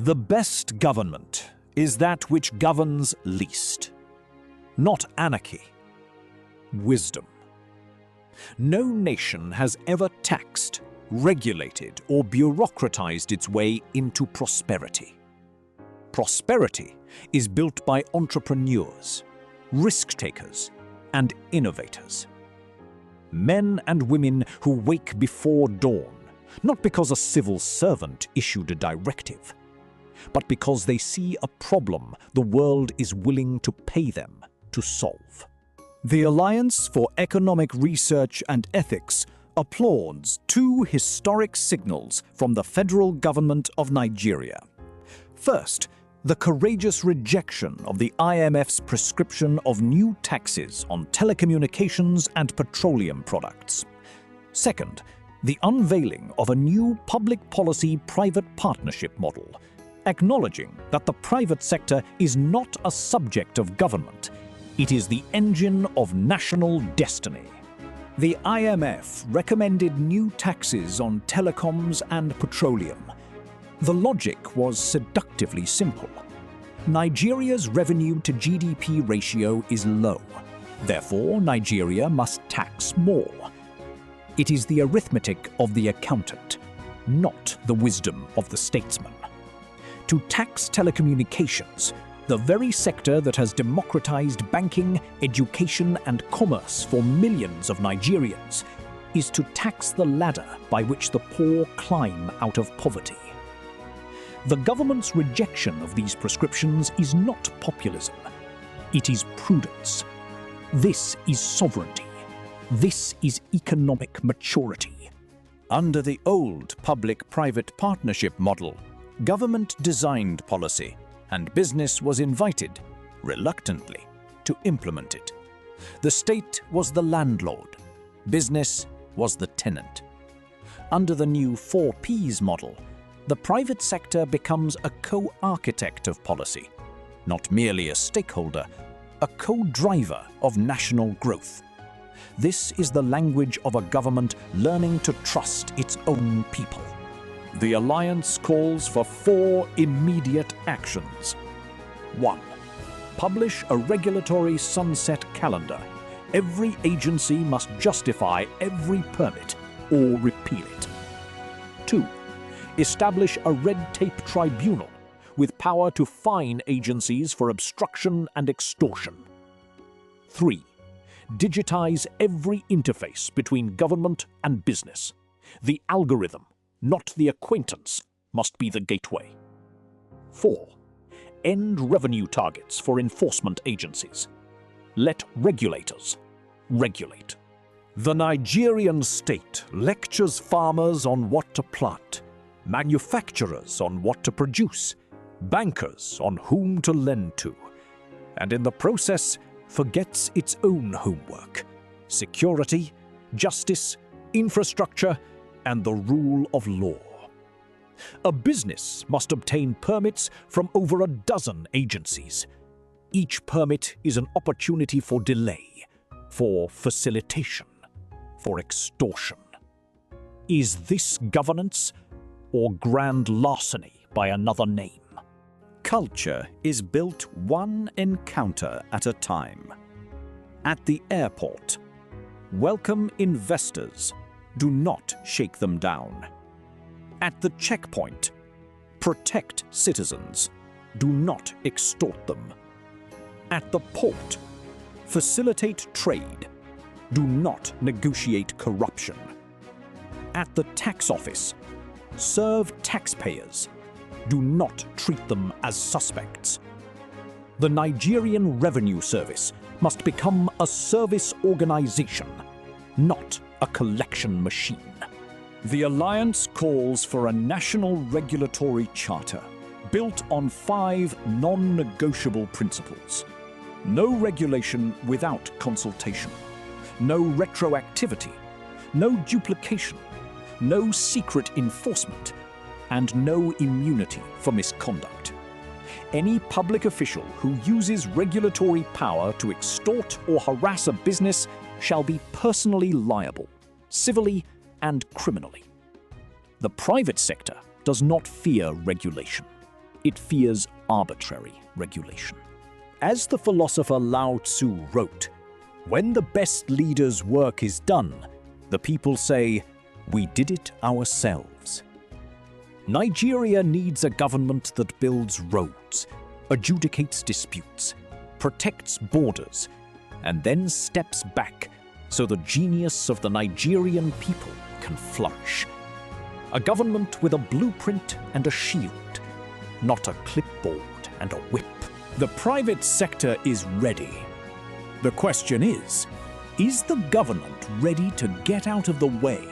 The best government is that which governs least. Not anarchy, wisdom. No nation has ever taxed, regulated, or bureaucratized its way into prosperity. Prosperity is built by entrepreneurs, risk-takers, and innovators. Men and women who wake before dawn, not because a civil servant issued a directive, but because they see a problem the world is willing to pay them to solve. The Alliance for Economic Research and Ethics applauds two historic signals from the federal government of Nigeria. First, the courageous rejection of the IMF's prescription of new taxes on telecommunications and petroleum products. Second, the unveiling of a new public policy private partnership model, acknowledging that the private sector is not a subject of government. It is the engine of national destiny. The IMF recommended new taxes on telecoms and petroleum. The logic was seductively simple. Nigeria's revenue to GDP ratio is low. Therefore, Nigeria must tax more. It is the arithmetic of the accountant, not the wisdom of the statesman. To tax telecommunications, the very sector that has democratized banking, education, and commerce for millions of Nigerians, is to tax the ladder by which the poor climb out of poverty. The government's rejection of these prescriptions is not populism. It is prudence. This is sovereignty. This is economic maturity. Under the old public-private partnership model, government designed policy, and business was invited, reluctantly, to implement it. The state was the landlord. Business was the tenant. Under the new 4Ps model, the private sector becomes a co-architect of policy, not merely a stakeholder, a co-driver of national growth. This is the language of a government learning to trust its own people. The Alliance calls for 4 immediate actions. 1. Publish a regulatory sunset calendar. Every agency must justify every permit or repeal it. 2. Establish a red tape tribunal with power to fine agencies for obstruction and extortion. 3. Digitize every interface between government and business. The algorithm, not the acquaintance, must be the gateway. 4. End revenue targets for enforcement agencies. Let regulators regulate. The Nigerian state lectures farmers on what to plant, manufacturers on what to produce, bankers on whom to lend to, and in the process forgets its own homework: security, justice, infrastructure, and the rule of law. A business must obtain permits from over a dozen agencies. Each permit is an opportunity for delay, for facilitation, for extortion. Is this governance or grand larceny by another name? Culture is built one encounter at a time. At the airport, welcome investors. Do not shake them down. At the checkpoint, protect citizens. Do not extort them. At the port, facilitate trade. Do not negotiate corruption. At the tax office, serve taxpayers. Do not treat them as suspects. The Nigerian Revenue Service must become a service organization, not a collection machine. The Alliance calls for a national regulatory charter built on 5 non-negotiable principles. No regulation without consultation. No retroactivity. No duplication. No secret enforcement. And no immunity for misconduct. Any public official who uses regulatory power to extort or harass a business shall be personally liable, civilly and criminally. The private sector does not fear regulation. It fears arbitrary regulation. As the philosopher Lao Tzu wrote, "When the best leader's work is done, the people say, 'We did it ourselves.'" Nigeria needs a government that builds roads, adjudicates disputes, protects borders, and then steps back so the genius of the Nigerian people can flourish. A government with a blueprint and a shield, not a clipboard and a whip. The private sector is ready. The question is the government ready to get out of the way